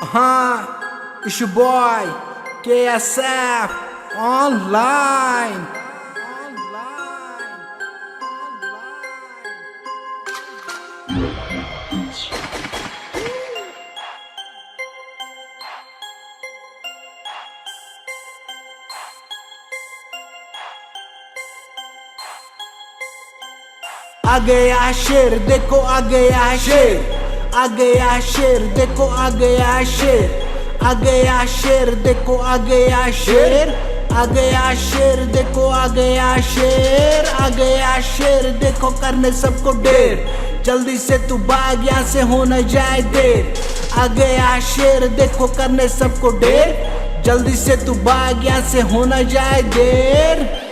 It's your boy KSF online. आ गया शेर, देखो आ गया शेर, आ गया शेर, देखो आ गया शेर, आ गया शेर, देखो आ गया शेर, आ गया शेर, देखो आ गया शेर, आ गया शेर, देखो करने सबको ढेर, जल्दी से तू भाग यहाँ से हो न जाए देर। आ गया शेर, देखो करने सबको ढेर, जल्दी से तू भाग यहाँ से हो न जाए देर।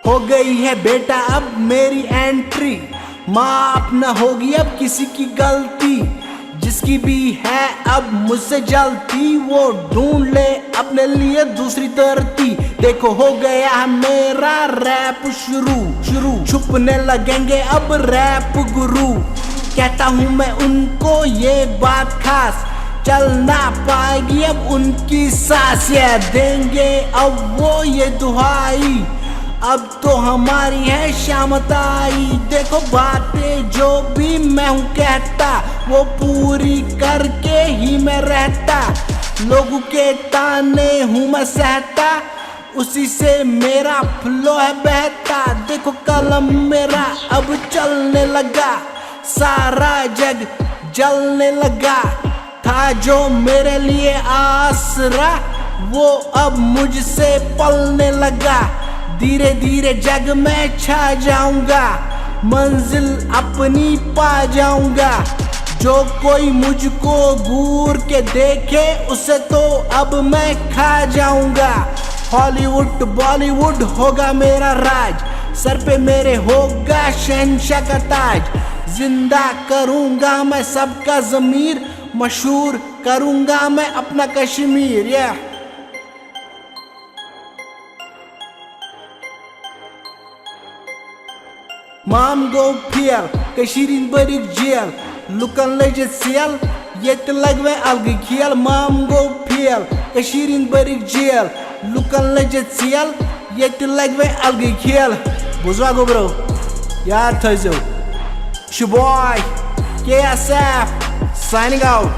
हो गई है बेटा अब मेरी एंट्री, माफ न होगी अब किसी की गलती, जिसकी भी है अब मुझसे जलती वो ढूंढ ले अपने लिए दूसरी तरती। देखो हो गया मेरा रैप शुरू, छुपने लगेंगे अब रैप गुरु, कहता हूँ मैं उनको ये बात खास, चल ना पाएगी अब उनकी सांस, ये देंगे अब वो ये दुहाई, अब तो हमारी है शामताई। देखो बातें जो भी मैं हूँ कहता वो पूरी करके ही मैं रहता, लोगों के ताने हूँ मैं सहता, उसी से मेरा फ्लो है बहता। देखो कलम मेरा अब चलने लगा, सारा जग जलने लगा, था जो मेरे लिए आसरा वो अब मुझसे पलने लगा, धीरे धीरे जग में छा जाऊंगा, मंजिल अपनी पा जाऊंगा, जो कोई मुझको घूर के देखे उसे तो अब मैं खा जाऊंगा। हॉलीवुड बॉलीवुड होगा मेरा राज, सर पे मेरे होगा शहंशाह का ताज, जिंदा करूंगा मैं सबका ज़मीर, मशहूर करूंगा मैं अपना Kashmir. Mam go peel, Kashirin barik jail, Lukan legit seal, yet like me algi kill. Mam go peel, Kashirin barik jail, Lukan legit seal, yet like me algi kill. Buzwago bro, yaar thazo. Shaboy, KSF, signing out.